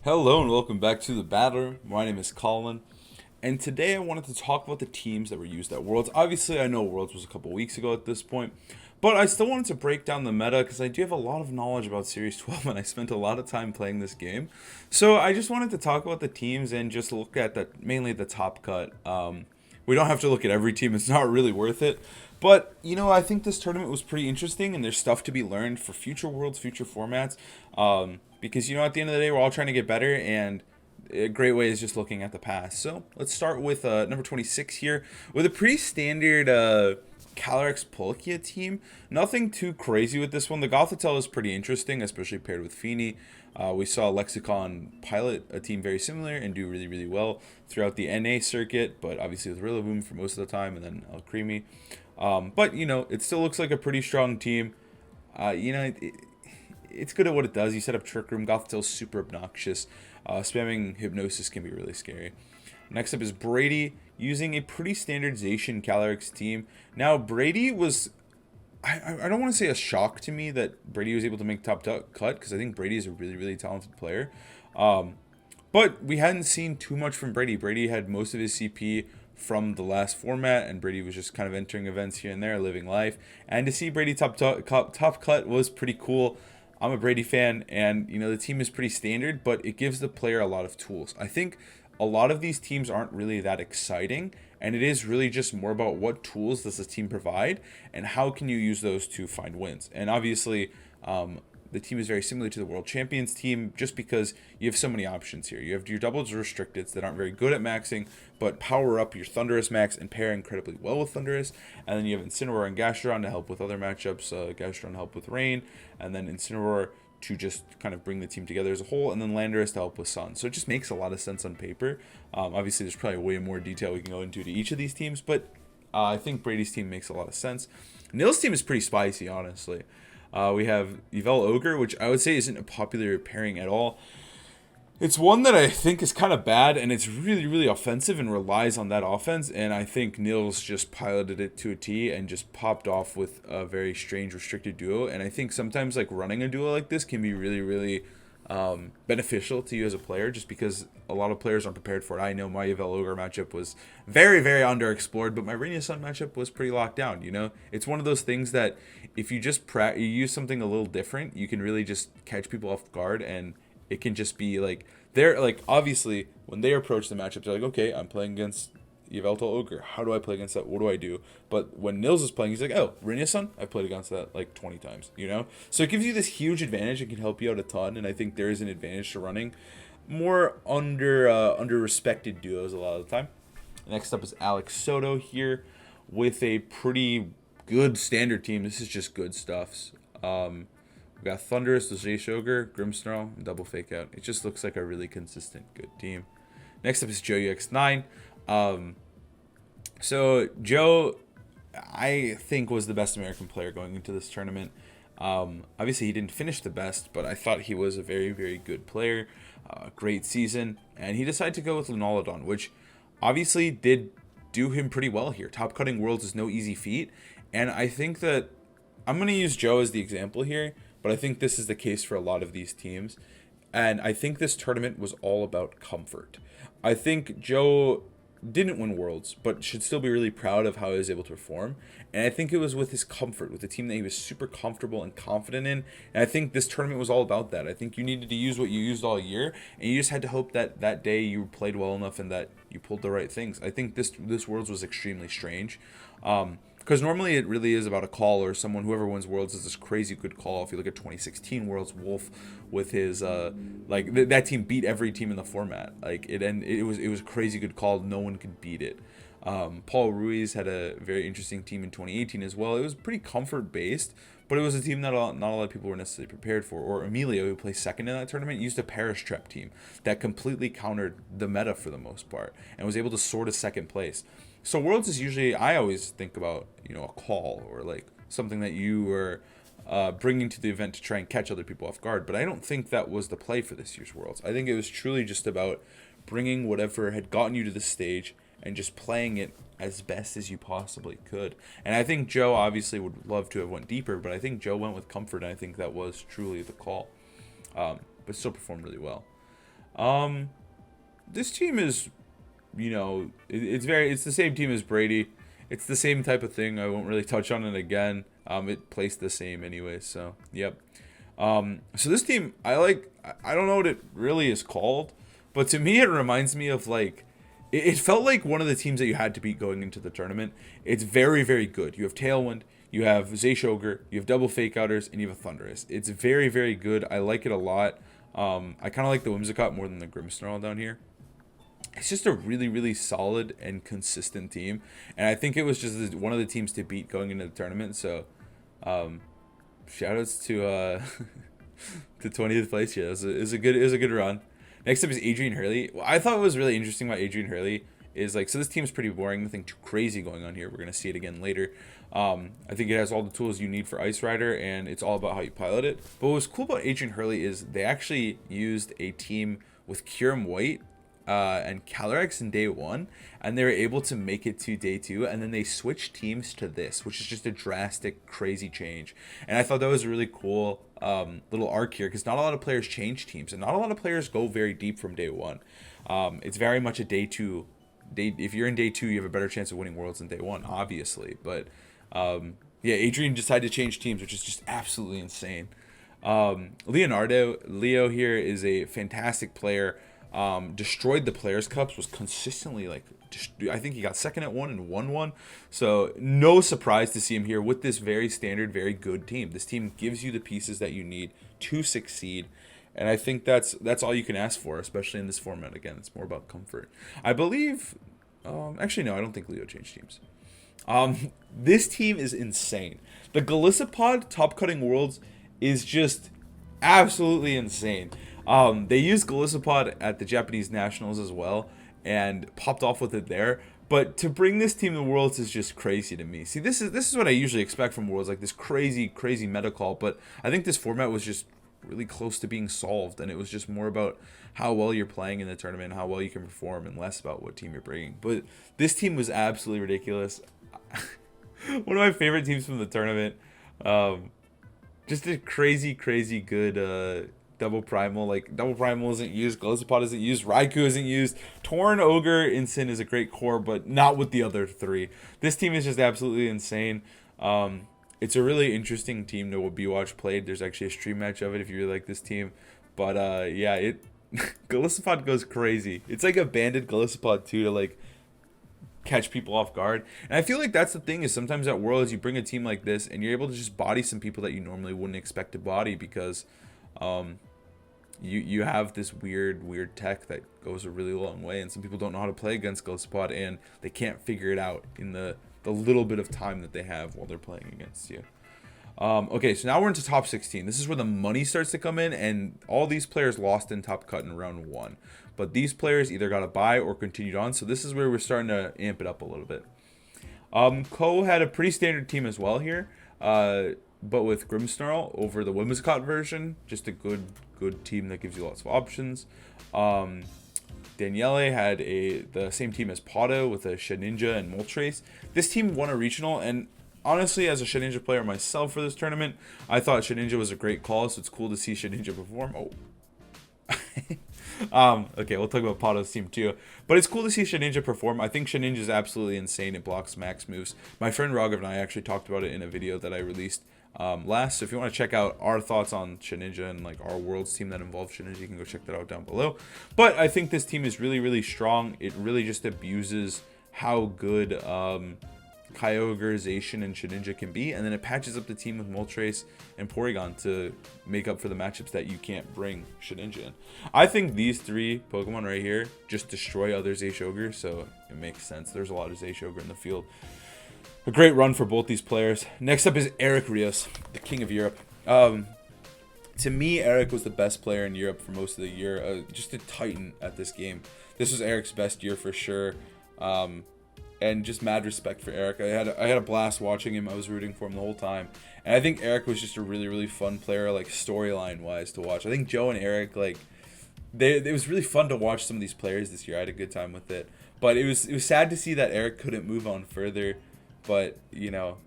Hello and welcome back to the Battler. My name is Colin, and today I wanted to talk about the teams that were used at Worlds. Obviously, I know Worlds was a couple weeks ago at this point, but I still wanted to break down the meta because I do have a lot of knowledge about Series 12 and I spent a lot of time playing this game. So I just wanted to talk about the teams and just look at mainly the top cut. We don't have to look at every team, it's not really worth it. But, I think this tournament was pretty interesting and there's stuff to be learned for future worlds, future formats. Because, at the end of the day, we're all trying to get better, and a great way is just looking at the past. So let's start with number 26 here with a pretty standard Calyrex Polkia team. Nothing too crazy with this one. The Gothitelle is pretty interesting, especially paired with Feeny. We saw Lexicon pilot a team very similar and do really, really well throughout the NA circuit, but obviously with Rillaboom for most of the time, and then El Creamy. But, it still looks like a pretty strong team. It's good at what it does. You set up Trick Room. Gothitell's super obnoxious. Spamming Hypnosis can be really scary. Next up is Brady, using a pretty standardization Calyrex team. Now, Brady was... I don't want to say a shock to me that Brady was able to make top cut, because I think Brady is a really, really talented player. But we hadn't seen too much from Brady. Brady had most of his CP from the last format, and Brady was just kind of entering events here and there, living life. And to see Brady top cut was pretty cool. I'm a Brady fan, and the team is pretty standard, but it gives the player a lot of tools. I think a lot of these teams aren't really that exciting, and it is really just more about what tools does the team provide and how can you use those to find wins. And obviously, the team is very similar to the World Champions team just because you have so many options here. You have your doubles restricteds that aren't very good at maxing, but power up your Thundurus max and pair incredibly well with Thundurus. And then you have Incineroar and Gastrodon to help with other matchups. Gastrodon to help with Rain, and then Incineroar to just kind of bring the team together as a whole, and then Landorus to help with Sun. So it just makes a lot of sense on paper. Obviously, there's probably way more detail we can go into to each of these teams, but I think Brady's team makes a lot of sense. Nil's team is pretty spicy, honestly. We have Yvel Ogre, which I would say isn't a popular pairing at all. It's one that I think is kind of bad, and it's really, really offensive and relies on that offense. And I think Nils just piloted it to a T and just popped off with a very strange restricted duo. And I think sometimes running a duo like this can be really, really beneficial to you as a player, just because a lot of players aren't prepared for it. I know my Yvel Ogre matchup was very, very underexplored, but my Rinya Sun matchup was pretty locked down. It's one of those things that if you just you use something a little different, you can really just catch people off guard, and it can just be they're obviously when they approach the matchup, they're like, okay, I'm playing against Yveltal Ogre. How do I play against that? What do I do? But when Nils is playing, he's like, oh, Rinya Sun, I've played against that 20 times, So it gives you this huge advantage. It can help you out a ton, and I think there is an advantage to running more under respected duos a lot of the time. Next up is Alex Soto here with a pretty good standard team. This is just good stuff. We got Thundurus, the Ogre, Grimmsnarl, and Double Fake Out. It just looks like a really consistent, good team. Next up is Joe UX9. So Joe, I think, was the best American player going into this tournament. Obviously, he didn't finish the best, but I thought he was a very, very good player. Great season. And he decided to go with Lunalodon, which obviously did do him pretty well here. Top cutting worlds is no easy feat. And I think that I'm going to use Joe as the example here, but I think this is the case for a lot of these teams. And I think this tournament was all about comfort. I think Joe didn't win Worlds, but should still be really proud of how he was able to perform. And I think it was with his comfort, with the team that he was super comfortable and confident in. And I think this tournament was all about that. I think you needed to use what you used all year, and you just had to hope that that day you played well enough and that you pulled the right things. I think this Worlds was extremely strange. Because normally it really is about a call, or whoever wins Worlds is this crazy good call. If you look at 2016 Worlds, Wolf with his that team beat every team in the format. It was a crazy good call. No one could beat it. Paul Ruiz had a very interesting team in 2018 as well. It was pretty comfort based, but it was a team that not a lot of people were necessarily prepared for. Or Emilio, who placed second in that tournament, used a Paris Trap team that completely countered the meta for the most part and was able to sort a second place. So Worlds is usually, I always think about, a call or something that you were bringing to the event to try and catch other people off guard. But I don't think that was the play for this year's Worlds. I think it was truly just about bringing whatever had gotten you to the stage and just playing it as best as you possibly could. And I think Joe obviously would love to have went deeper, but I think Joe went with comfort, and I think that was truly the call. But still performed really well. This team is, it's the same team as Brady. It's the same type of thing. I won't really touch on it again. It placed the same anyway. So yep. So this team, I don't know what it really is called, but to me it reminds me of like, it felt like one of the teams that you had to beat going into the tournament. It's very, very good. You have Tailwind, you have Zayshoger, you have double fake outers, and you have a Thunderous. It's very, very good. I like it a lot. I kind of like the Whimsicott more than the Grimmsnarl down here. It's just a really, really solid and consistent team, and I think it was just one of the teams to beat going into the tournament. So, shoutouts to to 20th place. Yeah, it was a good run. Next up is Adrian Hurley. Well, I thought what was really interesting about Adrian Hurley is like, so this team's pretty boring. Nothing too crazy going on here. We're gonna see it again later. I think it has all the tools you need for Ice Rider, and it's all about how you pilot it. But what was cool about Adrian Hurley is they actually used a team with Kyurem White and Calyrex in day 1, and they were able to make it to day 2, and then they switched teams to this, which is just a drastic, crazy change. And I thought that was a really cool little arc here, because not a lot of players change teams, and not a lot of players go very deep from day 1. It's very much a day 2. If you're in day 2, you have a better chance of winning Worlds than day 1, obviously. But yeah, Adrian decided to change teams, which is just absolutely insane. Leo here is a fantastic player. Destroyed the Players Cups, was consistently like, I think he got second at 1 and won 1. So no surprise to see him here with this very standard, very good team. This team gives you the pieces that you need to succeed. And I think that's all you can ask for, especially in this format. Again, it's more about comfort. I believe, actually, no, I don't think Leo changed teams. This team is insane. The Golisopod Top Cutting Worlds is just absolutely insane. They used Golisopod at the Japanese Nationals as well and popped off with it there. But to bring this team to Worlds is just crazy to me. See, this is what I usually expect from Worlds, like this crazy meta call. But I think this format was just really close to being solved, and it was just more about how well you're playing in the tournament, how well you can perform, and less about what team you're bringing. But this team was absolutely ridiculous. One of my favorite teams from the tournament. Just a crazy good double primal. Like, double primal isn't used, Golisopod isn't used, Raikou isn't used, Torn, Ogre, Incin is a great core, but not with the other 3. This team is just absolutely insane. It's a really interesting team to be watched played. There's actually a stream match of it if you really like this team. But yeah, Golisopod goes crazy. It's like a banded Golisopod too, to like catch people off guard. And I feel like that's the thing, is sometimes at Worlds you bring a team like this and you're able to just body some people that you normally wouldn't expect to body, because you have this weird tech that goes a really long way, and some people don't know how to play against Golisopod, and they can't figure it out in the little bit of time that they have while they're playing against you. Okay, so now we're into top 16. This is where the money starts to come in, and all these players lost in Top Cut in round 1. But these players either got a bye or continued on, so this is where we're starting to amp it up a little bit. Ko had a pretty standard team as well here, but with Grimmsnarl over the Whimsicott version, just a good team that gives you lots of options. Daniele had the same team as Pato with a Shedinja and Moltres. This team won a regional, and honestly, as a Shedinja player myself for this tournament, I thought Shedinja was a great call, so it's cool to see Shedinja perform. Okay, we'll talk about Pato's team too. But it's cool to see Shedinja perform. I think Shedinja is absolutely insane. It blocks max moves. My friend Raghav and I actually talked about it in a video that I released last. So if you want to check out our thoughts on Shedinja and like our Worlds team that involves Shedinja, you can go check that out down below. But I think this team is really strong. It really just abuses how good Kyogreization and Shedinja can be, and then it patches up the team with Moltres and Porygon to make up for the matchups that you can't bring Shedinja in. I think these 3 Pokemon right here just destroy other Zayshoger, so it makes sense. There's a lot of Zayshoger in the field. A great run for both these players. Next up is Eric Rios, the king of Europe. To me, Eric was the best player in Europe for most of the year. Just a titan at this game. This was Eric's best year for sure. And just mad respect for Eric. I had a blast watching him. I was rooting for him the whole time. And I think Eric was just a really fun player, like storyline wise, to watch. I think Joe and Eric, like, it was really fun to watch some of these players this year. I had a good time with it. But it was sad to see that Eric couldn't move on further. But, you know,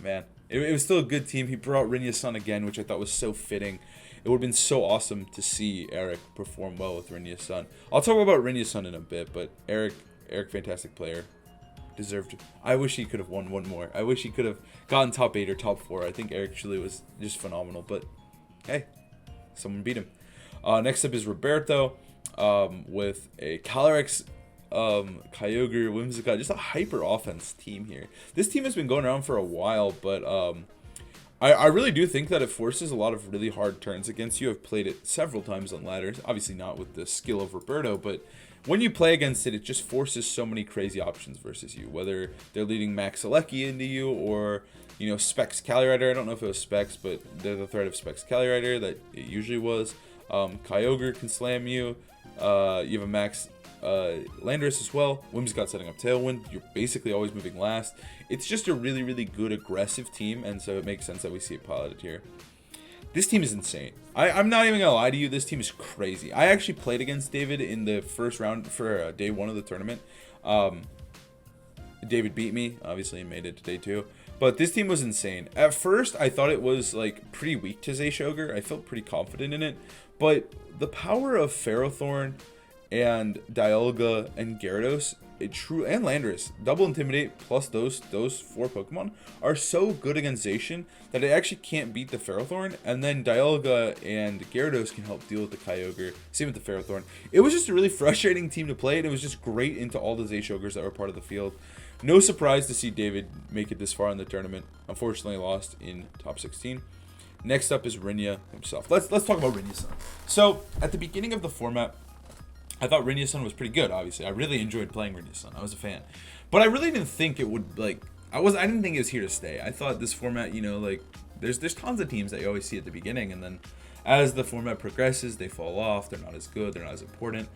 man, It was still a good team. He brought Rinya Sun again, which I thought was so fitting. It would have been so awesome to see Eric perform well with Rinya Sun. I'll talk about Rinya Sun in a bit, but Eric, fantastic player. Deserved. I wish he could have won one more. I wish he could have gotten top 8 or top 4. I think Eric truly was just phenomenal, but hey, someone beat him. Next up is Roberto with a Calyrex, Kyogre, Whimsicott, just a hyper offense team here. This team has been going around for a while, but I really do think that it forces a lot of really hard turns against you. I've played it several times on ladders, obviously not with the skill of Roberto, but when you play against it, it just forces so many crazy options versus you, whether they're leading Max Alecki into you or, you know, Specs Calyrider. I don't know if it was Specs, but they're the threat of Specs Calyrider that it usually was. Kyogre can slam you. You have a Max Landorus as well. Whimsicott setting up Tailwind. You're basically always moving last. It's just a really, really good aggressive team, and so it makes sense that we see it piloted here. This team is insane. I'm not even gonna lie to you. This team is crazy. I actually played against David in the first round for day 1 of the tournament. David beat me, obviously, and made it to day 2. But this team was insane. At first, I thought it was like pretty weak to Zayshoger. I felt pretty confident in it. But the power of Ferrothorn and Dialga and Gyarados, and Landorus, double Intimidate plus those 4 Pokemon are so good against Zacian that it actually can't beat the Ferrothorn, and then Dialga and Gyarados can help deal with the Kyogre. Same with the Ferrothorn. It was just a really frustrating team to play, and it was just great into all the Zayshogers that were part of the field. No surprise to see David make it this far in the tournament. Unfortunately, lost in top 16. Next up is Rinya himself. Let's talk about Rinya Sun. So at the beginning of the format, I thought Rinya Sun was pretty good, obviously. I really enjoyed playing Rinya Sun. I was a fan. But I really didn't think it would, like, I didn't think it was here to stay. I thought this format, you know, like, there's tons of teams that you always see at the beginning, and then as the format progresses, they fall off. They're not as good. They're not as important.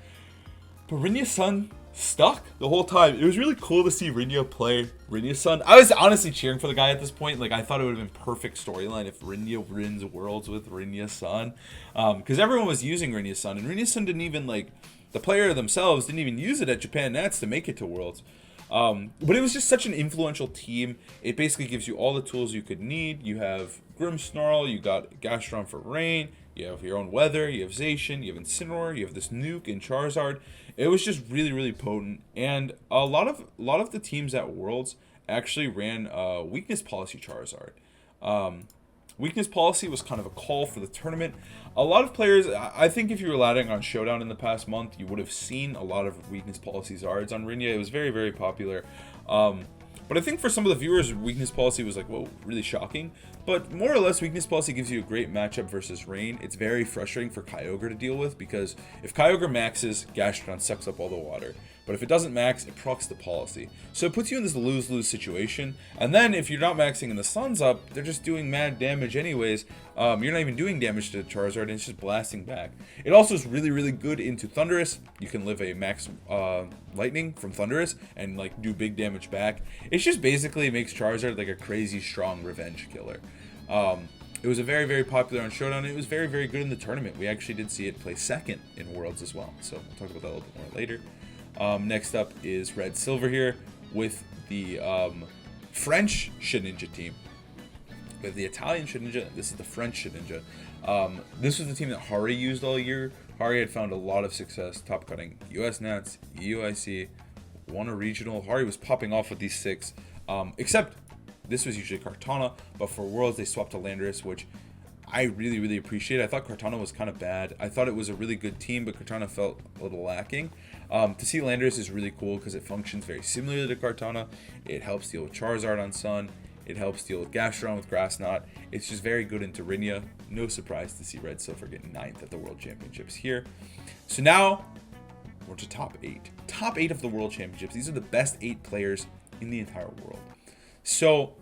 But Rinya Sun stuck the whole time. It was really cool to see Rinya play Rinya Sun. I was honestly cheering for the guy at this point. Like, I thought it would have been perfect storyline if Rinya wins Worlds with Rinya Sun. Because everyone was using Rinya Sun, and Rinya Sun didn't even, like, the player themselves didn't even use it at Japan Nats to make it to Worlds. But it was just such an influential team. It basically gives you all the tools you could need. You have Grimmsnarl, you got Gastron for Rain, you have your own Weather, you have Zacian, you have Incineroar, you have this Nuke and Charizard. It was just really, really potent. And a lot of the teams at Worlds actually ran Weakness Policy Charizard. Weakness Policy was kind of a call for the tournament. A lot of players, I think if you were laddering on Showdown in the past month, you would have seen a lot of Weakness Policy Zards on Rinya. It was very, very popular. But I think for some of the viewers, Weakness Policy was like, whoa, really shocking. But more or less, Weakness Policy gives you a great matchup versus Rain. It's very frustrating for Kyogre to deal with, because if Kyogre maxes, Gastron sucks up all the water. But if it doesn't max, it procs the policy. So it puts you in this lose-lose situation. And then if you're not maxing and the sun's up, they're just doing mad damage anyways. You're not even doing damage to Charizard, and it's just blasting back. It also is really, really good into Thundurus. You can live a max lightning from Thundurus and like do big damage back. It just basically makes Charizard like a crazy strong revenge killer. It was a very, very popular on Showdown. It was very, very good in the tournament. We actually did see it play second in Worlds as well. So we'll talk about that a little bit more later. Next up is Red Silver here with the French Shedinja team. We have the Italian Shedinja. This is the French Shedinja. This was the team that Hari used all year. Hari had found a lot of success top cutting US Nats, EUIC, won a regional. Hari was popping off with these 6, except this was usually Kartana, but for Worlds they swapped to Landorus, which I really, really appreciate. I thought Kartana was kind of bad. I thought it was a really good team, but Kartana felt a little lacking. To see Landorus is really cool because it functions very similarly to Kartana. It helps deal with Charizard on Sun. It helps deal with Gastron with Grass Knot. It's just very good into Rinya. No surprise to see Red Silver get 9th at the World Championships here. So now we're to top 8. Top 8 of the World Championships. These are the best 8 players in the entire world. So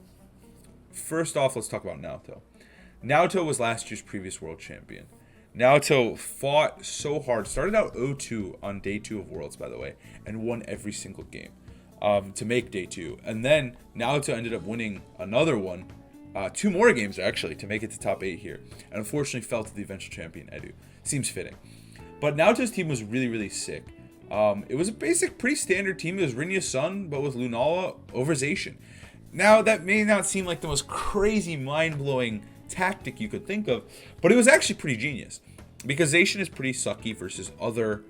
first off, let's talk about Naoto. Naoto was last year's previous world champion. Naoto fought so hard. Started out 0-2 on day 2 of Worlds, by the way, and won every single game to make day 2. And then Naoto ended up winning another one, 2 more games actually, to make it to top 8 here. And unfortunately fell to the eventual champion, Edu. Seems fitting. But Naoto's team was really, really sick. It was a basic, pretty standard team. It was Rinya Sun, but with Lunala over Zacian. Now, that may not seem like the most crazy, mind-blowing tactic you could think of, but it was actually pretty genius. Because Zacian is pretty sucky versus other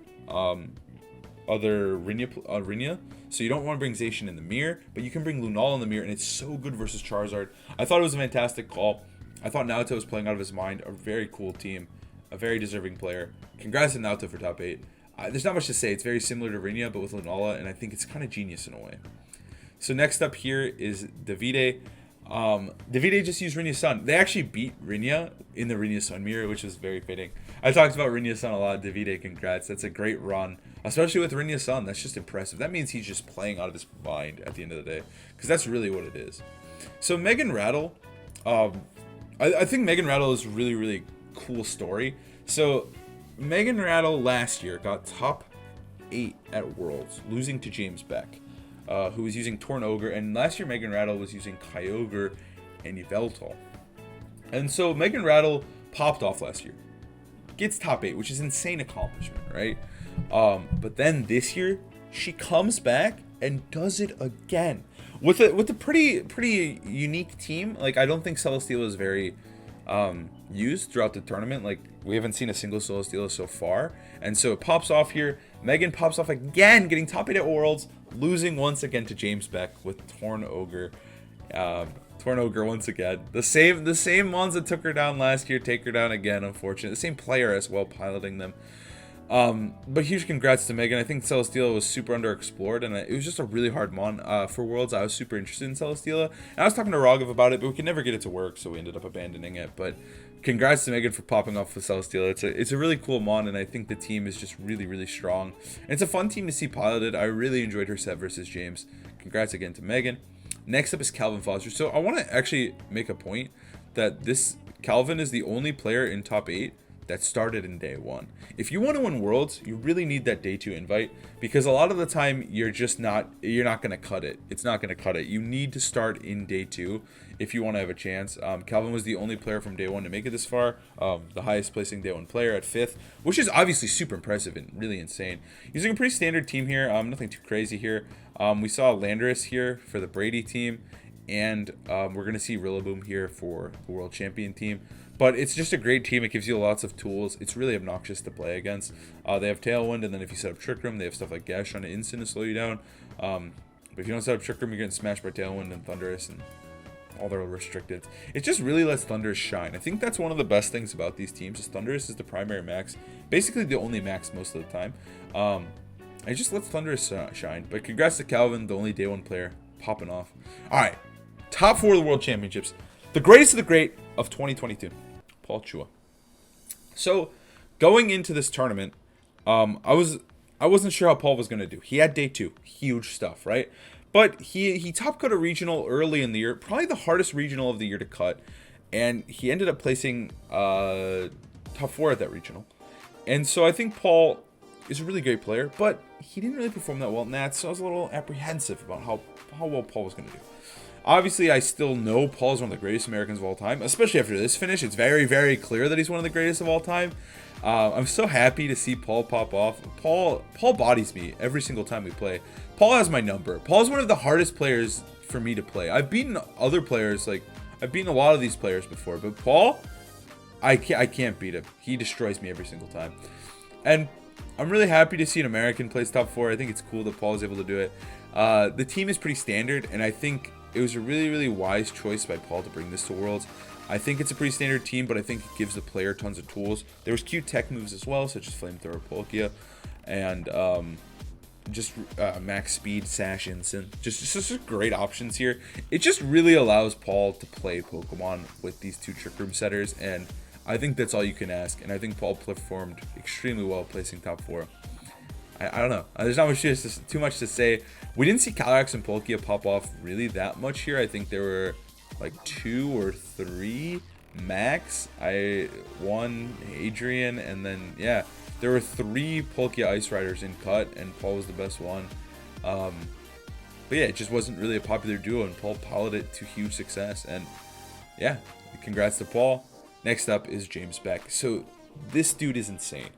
Rinya. So you don't want to bring Zacian in the mirror, but you can bring Lunala in the mirror, and it's so good versus Charizard. I thought it was a fantastic call. I thought Naoto was playing out of his mind. A very cool team. A very deserving player. Congrats to Naoto for top 8. There's not much to say. It's very similar to Rinya, but with Lunala, and I think it's kind of genius in a way. So next up here is Davide. Davide just used Rinya Sun. They actually beat Rinya in the Rinya Sun mirror, which was very fitting. I talked about Rinya Sun a lot. Davide, congrats. That's a great run, especially with Rinya Sun. That's just impressive. That means he's just playing out of his mind at the end of the day, because that's really what it is. So Megan Rattle, I think Megan Rattle is a really, really cool story. So Megan Rattle last year got top 8 at Worlds, losing to James Beck, who was using Torn Ogre, and last year Megan Rattle was using Kyogre and Yveltal. And so Megan Rattle popped off last year, gets top 8, which is insane accomplishment, right? But then this year she comes back and does it again with a pretty unique team. Like, I don't think Celesteela is very used throughout the tournament. Like, we haven't seen a single Celesteela so far, and so it pops off here. Megan pops off again, getting top 8 at Worlds, losing once again to James Beck with Torn Ogre. Torn Ogre once again. The same ones that took her down last year take her down again, unfortunately. The same player as well, piloting them. But huge congrats to Megan. I think Celesteela was super underexplored, and it was just a really hard mon. For Worlds, I was super interested in Celesteela. And I was talking to Raghav about it, but we could never get it to work, so we ended up abandoning it. But congrats to Megan for popping off with Celesteela. It's a really cool mon, and I think the team is just really, really strong. And it's a fun team to see piloted. I really enjoyed her set versus James. Congrats again to Megan. Next up is Calvin Foster. So I want to actually make a point that this Calvin is the only player in top 8 that started in day 1. If you want to win Worlds, you really need that day 2 invite, because a lot of the time you're not going to cut it. It's not going to cut it. You need to start in day 2 if you want to have a chance. Calvin was the only player from day 1 to make it this far, the highest placing day 1 player at 5th, which is obviously super impressive and really insane. Using a pretty standard team here, nothing too crazy here. We saw Landorus here for the Brady team, and we're going to see Rillaboom here for the World Champion team. But it's just a great team. It gives you lots of tools. It's really obnoxious to play against. They have Tailwind, and then if you set up Trick Room, they have stuff like Gash on an instant to slow you down. But if you don't set up Trick Room, you're getting smashed by Tailwind and Thunderous and all their restricted. It just really lets Thunderous shine. I think that's one of the best things about these teams, is Thunderous is the primary max. Basically the only max most of the time. It just lets Thunderous shine. But congrats to Calvin, the only day 1 player, popping off. Alright, top 4 of the World Championships. The greatest of the great of 2022. Paul Chua. So, going into this tournament, I wasn't sure how Paul was going to do. He had day 2. Huge stuff, right? But he top cut a regional early in the year. Probably the hardest regional of the year to cut. And he ended up placing top 4 at that regional. And so I think Paul is a really great player, but he didn't really perform that well in that. So I was a little apprehensive about how well Paul was going to do. Obviously, I still know Paul is one of the greatest Americans of all time, especially after this finish. It's very, very clear that he's one of the greatest of all time. I'm so happy to see Paul pop off. Paul bodies me every single time we play. Paul has my number. Paul is one of the hardest players for me to play. I've beaten other players, like I've beaten a lot of these players before, but Paul, I can't beat him. He destroys me every single time. And I'm really happy to see an American place top 4. I think it's cool that Paul is able to do it. The team is pretty standard, and I think it was a really, really wise choice by Paul to bring this to Worlds. I think it's a pretty standard team, but I think it gives the player tons of tools. There was cute tech moves as well, such as Flamethrower Palkia, and max speed, Sash Instant. Just great options here. It just really allows Paul to play Pokemon with these 2 Trick Room setters, and I think that's all you can ask. And I think Paul performed extremely well placing top 4. I don't know. There's not too much to say. We didn't see Calyrex and Palkia pop off really that much here. I think there were like 2 or 3 max. One Adrian, and then yeah, there were 3 Palkia Ice Riders in cut, and Paul was the best one. But yeah, it just wasn't really a popular duo, and Paul piloted it to huge success. And yeah, congrats to Paul. Next up is James Beck. So this dude is insane.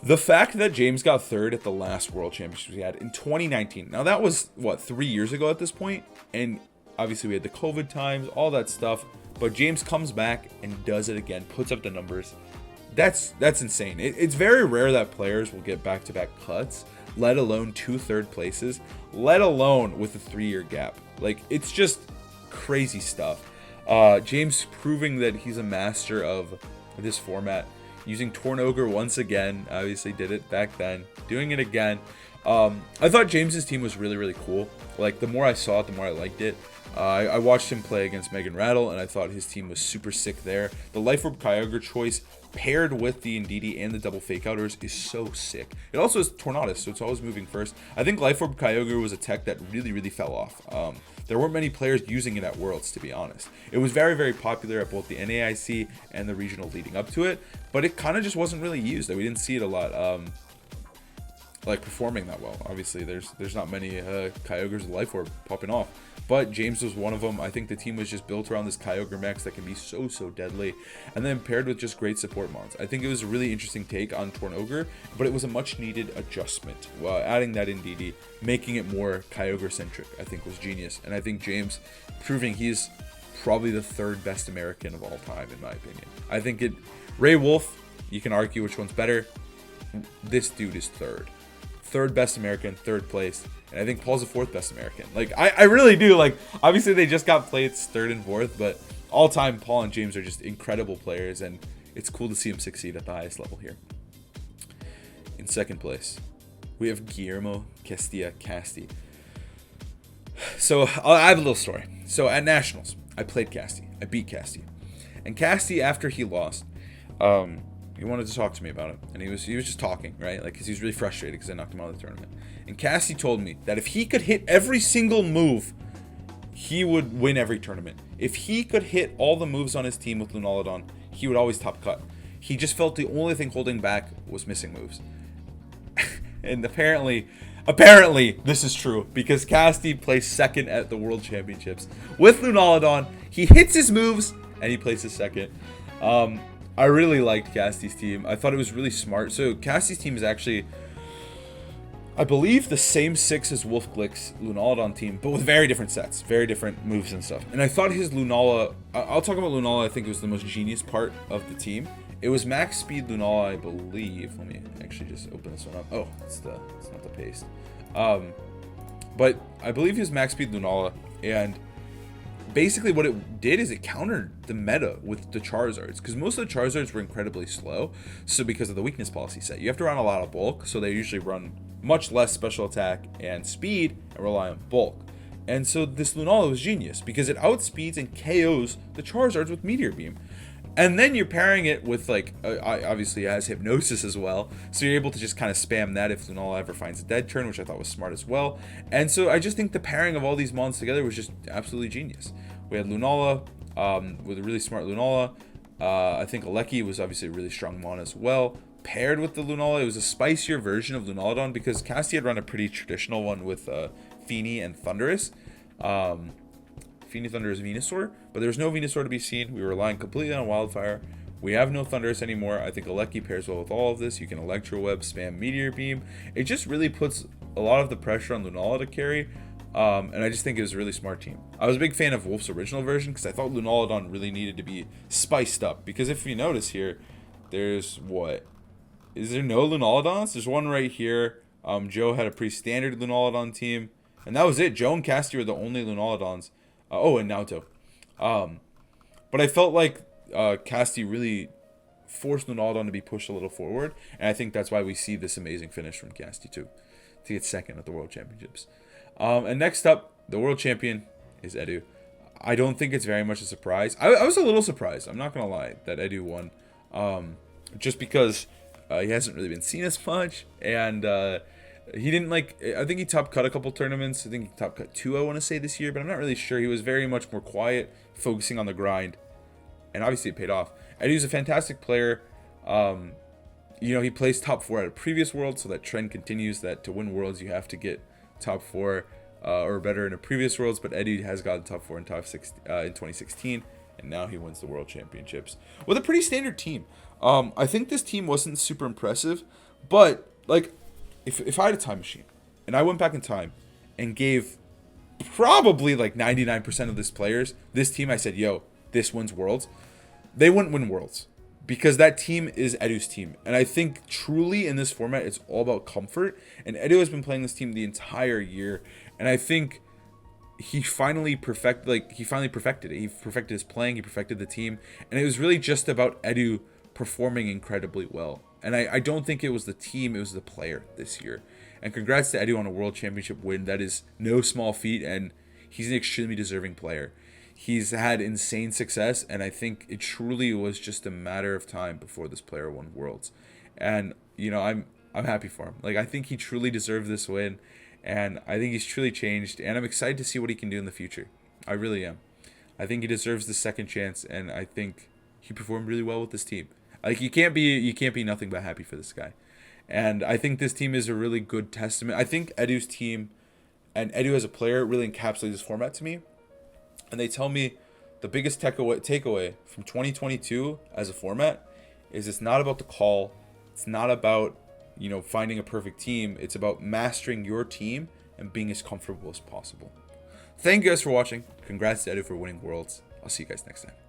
The fact that James got 3rd at the last World Championships we had in 2019. Now that was, what, 3 years ago at this point? And Obviously, we had the COVID times, all that stuff. But James comes back and does it again, puts up the numbers. That's insane. It's very rare that players will get back-to-back cuts, let alone 2 third places, let alone with a 3-year gap. Like, it's just crazy stuff. James proving that he's a master of this format, using Torn Ogre once again. Obviously did it back then, doing it again. I thought James's team was really, really cool. Like, the more I saw it, the more I liked it. I watched him play against Megan Rattle, and I thought his team was super sick there. The Life Orb Kyogre choice paired with the Indeedee and the double fake outers is so sick. It also has Tornadus, so it's always moving first. I think Life Orb Kyogre was a tech that really, really fell off. There weren't many players using it at Worlds, to be honest. It was very, very popular at both the NAIC and the regional leading up to it, but it kind of just wasn't really used. We didn't see it a lot. Like performing that well. Obviously, there's not many Kyogres with Life Orb popping off, but James was one of them. I think the team was just built around this Kyogre max that can be so deadly, and then paired with just great support mons. I think it was a really interesting take on Torn Ogre, but it was a much needed adjustment. Adding that in DD, making it more Kyogre centric, I think was genius, and I think James proving he's probably the 3rd best American of all time, in my opinion. I think Ray Wolf, you can argue which one's better. This dude is 3rd best American, 3rd place, and I think Paul's the 4th best American. Like, I really do. Like, obviously they just got plates 3rd and 4th, but all time Paul and James are just incredible players, and it's cool to see them succeed at the highest level here. In 2nd place, we have Guillermo Casti. So I have a little story. So at Nationals, I played Casti. I beat Casti, and Casti, after he lost, he wanted to talk to me about it, and he was just talking, right? Like, because he was really frustrated because I knocked him out of the tournament. And Cassie told me that if he could hit every single move, he would win every tournament. If he could hit all the moves on his team with Lunaludon, he would always top cut. He just felt the only thing holding back was missing moves. And apparently this is true, because Cassie placed 2nd at the World Championships with Lunaludon. He hits his moves and he places 2nd. I really liked Cassie's team. I thought it was really smart. So Cassie's team is actually, I believe, the same 6 as Wolf Glick's Lunaludon team, but with very different sets, very different moves and stuff. And I thought his Lunala, I'll talk about Lunala, I think it was the most genius part of the team. It was max speed Lunala, I believe. Let me actually just open this one up. Oh, it's not the paste. But I believe his max speed Lunala, and basically what it did is it countered the meta with the Charizards, because most of the Charizards were incredibly slow. So because of the weakness policy set, you have to run a lot of bulk, so they usually run much less special attack and speed and rely on bulk. And so this Lunala was genius because it outspeeds and KOs the Charizards with Meteor Beam. And then you're pairing it with, like, obviously it has Hypnosis as well, so you're able to just kind of spam that if Lunala ever finds a dead turn, which I thought was smart as well. And so I just think the pairing of all these mons together was just absolutely genius. We had Lunala with a really smart Lunala. I think Alecki was obviously a really strong mon as well. Paired with the Lunala, it was a spicier version of Lunaludon, because Cassie had run a pretty traditional one with Feeny and Thundurus. Feeny, Thundurus, Venusaur, but there was no Venusaur to be seen. We were relying completely on Wildfire. We have no Thundurus anymore. I think Alecki pairs well with all of this. You can Electro Web, spam Meteor Beam. It just really puts a lot of the pressure on Lunala to carry, and I just think it was a really smart team. I was a big fan of Wolf's original version because I thought Lunaludon really needed to be spiced up, because if you notice here, there's what? Is there no Lunaludons? There's one right here. Joe had a pretty standard Lunaludon team, and that was it. Joe and Casty were the only Lunaludons. And Naoto. But I felt like Casty really forced Lunaludon to be pushed a little forward, and I think that's why we see this amazing finish from Casty too, to get 2nd at the World Championships. And next up, the World Champion is Edu. I don't think it's very much a surprise. I was a little surprised, I'm not going to lie, that Edu won. Just because he hasn't really been seen as much, and he didn't, like, I think he top cut a couple tournaments. I think he top cut 2, I want to say, this year, but I'm not really sure. He was very much more quiet, focusing on the grind, and obviously it paid off. Edu's a fantastic player. He placed top 4 at a previous World, so that trend continues, that to win Worlds you have to get top 4 or better in a previous Worlds, but Edu has gotten top 4 in top 6 in 2016, and now he wins the World Championships with a pretty standard team. I think this team wasn't super impressive, but, like, if I had a time machine and I went back in time and gave probably like 99% of this team, I said, yo, this wins Worlds. They wouldn't win Worlds because that team is Edu's team. And I think truly in this format, it's all about comfort. And Edu has been playing this team the entire year. And I think he finally perfected it. He perfected his playing. He perfected the team. And it was really just about Edu performing incredibly well. And I don't think it was the team, it was the player this year. And congrats to Edu on a World Championship win. That is no small feat, and he's an extremely deserving player. He's had insane success, and I think it truly was just a matter of time before this player won Worlds. And, you know, I'm happy for him. Like, I think he truly deserved this win, and I think he's truly changed, and I'm excited to see what he can do in the future. I really am. I think he deserves the second chance, and I think he performed really well with this team. Like, you can't be nothing but happy for this guy. And I think this team is a really good testament. I think Edu's team and Edu as a player really encapsulate this format to me. And they tell me the biggest takeaway from 2022 as a format is it's not about the call. It's not about, you know, finding a perfect team. It's about mastering your team and being as comfortable as possible. Thank you guys for watching. Congrats to Edu for winning Worlds. I'll see you guys next time.